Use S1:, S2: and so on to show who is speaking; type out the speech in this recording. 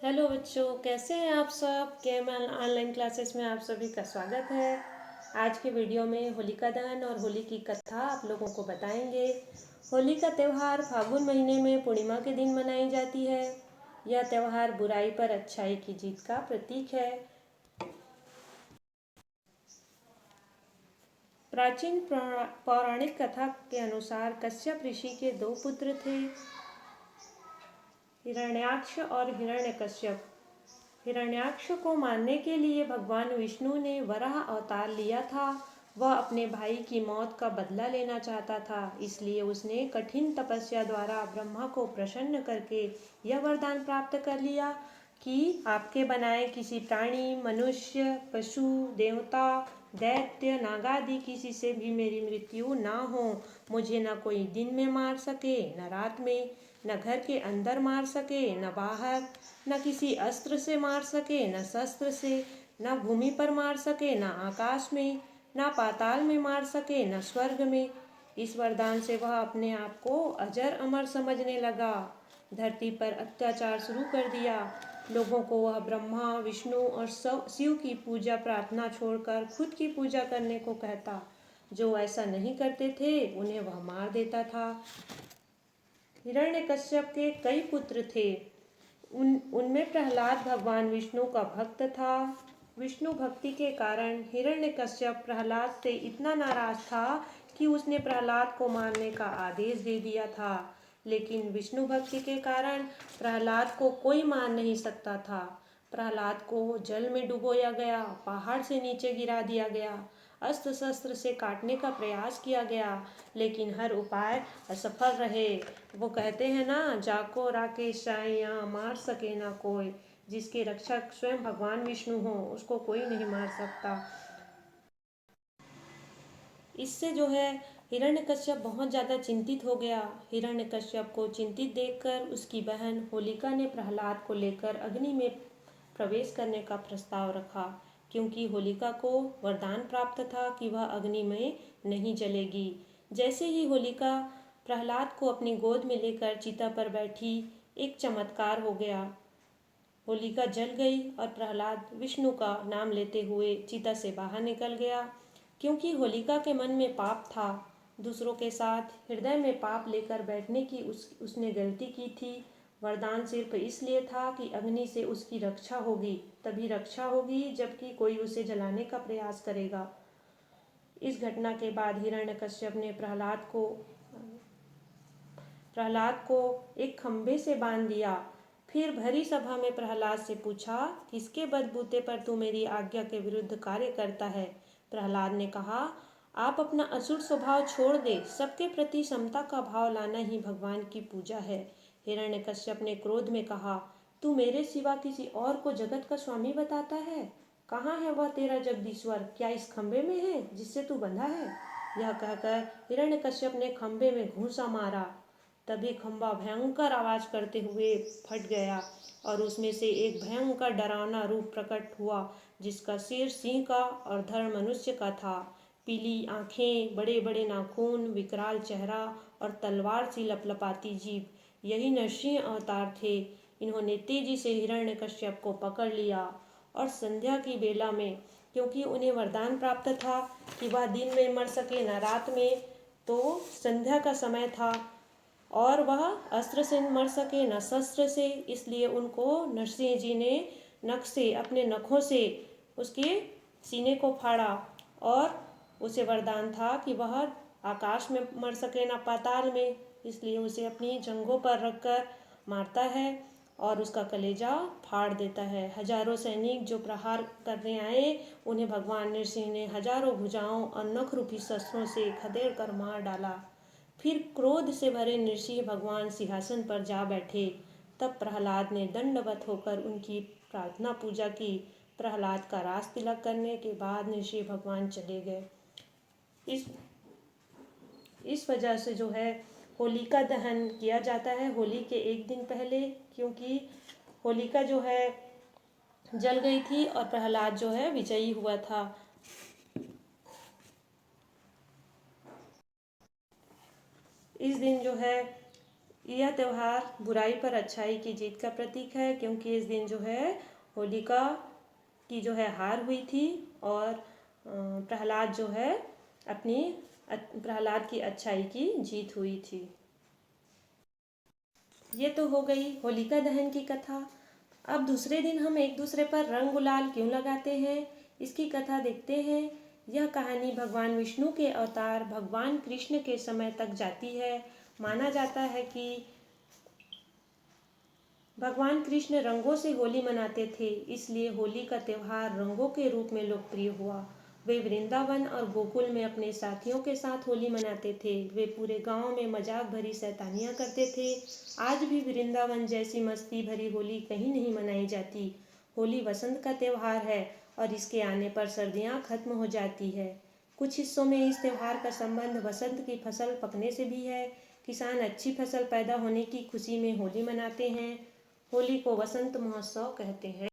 S1: Hello बच्चों, कैसे हैं आप सब। केएमएल ऑनलाइन क्लासेस में आप सभी का स्वागत है। आज के वीडियो में होलिका दहन और होली की कथा आप लोगों को बताएंगे। होली का त्यौहार फागुन महीने में पूर्णिमा के दिन मनाई जाती है। यह त्यौहार बुराई पर अच्छाई की जीत का प्रतीक है। प्राचीन पौराणिक कथा के अनुसार कश्यप ऋषि के दो पुत्र थे, हिरण्याक्ष और हिरण्यकश्यप। हिरण्याक्ष को मारने के लिए भगवान विष्णु ने वराह अवतार लिया था। वह अपने भाई की मौत का बदला लेना चाहता था, इसलिए उसने कठिन तपस्या द्वारा ब्रह्मा को प्रसन्न करके यह वरदान प्राप्त कर लिया कि आपके बनाए किसी प्राणी, मनुष्य, पशु, देवता, दैत्य, नागादि किसी से भी मेरी मृत्यु ना हो। मुझे न कोई दिन में मार सके, न रात में, न घर के अंदर मार सके, न बाहर, न किसी अस्त्र से मार सके, न शस्त्र से, न भूमि पर मार सके, न आकाश में, न पाताल में मार सके, न स्वर्ग में। इस वरदान से वह अपने आप को अजर अमर समझने लगा। धरती पर अत्याचार शुरू कर दिया। लोगों को वह ब्रह्मा, विष्णु और शिव की पूजा प्रार्थना छोड़कर खुद की पूजा करने को कहता। जो ऐसा नहीं करते थे उन्हें वह मार देता था। हिरण्यकश्यप के कई पुत्र थे। उनमें प्रहलाद भगवान विष्णु का भक्त था। विष्णु भक्ति के कारण हिरण्यकश्यप प्रहलाद से इतना नाराज था कि उसने प्रहलाद को मारने का आदेश दे दिया था। लेकिन विष्णु भक्ति के कारण प्रहलाद को कोई मार नहीं सकता था। प्रहलाद को जल में डुबोया गया, पहाड़ से नीचे गिरा दिया गया, अस्त्र शस्त्र से काटने का प्रयास किया गया, लेकिन हर उपाय असफल रहे। वो कहते हैं ना, जाको राकेश साइया मार सके ना कोई। जिसके रक्षक स्वयं भगवान विष्णु हो उसको कोई नहीं मार सकता। इससे जो है हिरण्यकश्यप बहुत ज़्यादा चिंतित हो गया। हिरण्यकश्यप को चिंतित देखकर उसकी बहन होलिका ने प्रहलाद को लेकर अग्नि में प्रवेश करने का प्रस्ताव रखा, क्योंकि होलिका को वरदान प्राप्त था कि वह अग्नि में नहीं जलेगी। जैसे ही होलिका प्रहलाद को अपनी गोद में लेकर चिता पर बैठी, एक चमत्कार हो गया। होलिका जल गई और प्रहलाद विष्णु का नाम लेते हुए चिता से बाहर निकल गया। क्योंकि होलिका के मन में पाप था, दूसरों के साथ हृदय में पाप लेकर बैठने की उसने गलती की थी। वरदान सिर्फ इसलिए था कि अग्नि से उसकी रक्षा होगी, तभी रक्षा होगी जबकि कोई उसे जलाने का प्रयास करेगा। इस घटना के बाद हिरण्यकश्यप ने प्रहलाद को एक खंभे से बांध दिया। फिर भरी सभा में प्रहलाद से पूछा, किसके बलबूते पर तू मेरी आज्ञा के विरुद्ध कार्य करता है। प्रहलाद ने कहा, आप अपना असुर स्वभाव छोड़ दे, सबके प्रति समता का भाव लाना ही भगवान की पूजा है। हिरण्यकश्यप ने क्रोध में कहा, तू मेरे सिवा किसी और को जगत का स्वामी बताता है। कहाँ है वह तेरा जगदीश्वर? क्या इस खंभे में है जिससे तू बंधा है? यह कहकर हिरण्यकश्यप ने खंभे में घूंसा मारा। तभी खंभा भयंकर आवाज करते हुए फट गया और उसमें से एक भयंकर डरावना रूप प्रकट हुआ, जिसका सिर सिंह का और धड़ मनुष्य का था। पीली आंखें, बड़े बड़े नाखून, विकराल चेहरा और तलवार सी लपलपाती जीभ, यही नरसिंह अवतार थे। इन्होंने तेजी से हिरण्यकश्यप को पकड़ लिया और संध्या की बेला में, क्योंकि उन्हें वरदान प्राप्त था कि वह दिन में मर सके न रात में, तो संध्या का समय था और वह अस्त्र से मर सके न शस्त्र से, इसलिए उनको नरसिंह जी ने नख से, अपने नखों से उसके सीने को फाड़ा और उसे वरदान था कि वह आकाश में मर सके न पाताल में, इसलिए उसे अपनी जंघों पर रखकर मारता है और उसका कलेजा फाड़ देता है। हजारों सैनिक जो प्रहार करने आए, उन्हें भगवान नरसिंह ने हजारों भुजाओं और नख रूपी शस्त्रों से खदेड़ कर मार डाला। फिर क्रोध से भरे नरसिंह भगवान सिंहासन पर जा बैठे। तब प्रहलाद ने दंडवत होकर उनकी प्रार्थना पूजा की। प्रहलाद का रास तिलक करने के बाद नरसिंह भगवान चले गए। इस वजह से जो है होलिका दहन किया जाता है होली के एक दिन पहले, क्योंकि होलिका जो है जल गई थी और प्रहलाद जो है विजयी हुआ था। इस दिन जो है यह त्यौहार बुराई पर अच्छाई की जीत का प्रतीक है, क्योंकि इस दिन जो है होलिका की जो है हार हुई थी और प्रहलाद जो है प्रहलाद की अच्छाई की जीत हुई थी। ये तो हो गई होलिका दहन की कथा। अब दूसरे दिन हम एक दूसरे पर रंग गुलाल क्यों लगाते हैं, इसकी कथा देखते हैं। यह कहानी भगवान विष्णु के अवतार भगवान कृष्ण के समय तक जाती है। माना जाता है कि भगवान कृष्ण रंगों से होली मनाते थे, इसलिए होली का त्यौहार रंगों के रूप में लोकप्रिय हुआ। वे वृंदावन और गोकुल में अपने साथियों के साथ होली मनाते थे। वे पूरे गांव में मजाक भरी शैतानियां करते थे। आज भी वृंदावन जैसी मस्ती भरी होली कहीं नहीं मनाई जाती। होली वसंत का त्यौहार है और इसके आने पर सर्दियां खत्म हो जाती है। कुछ हिस्सों में इस त्यौहार का संबंध वसंत की फसल पकने से भी है। किसान अच्छी फसल पैदा होने की खुशी में होली मनाते हैं। होली को वसंत महोत्सव कहते हैं।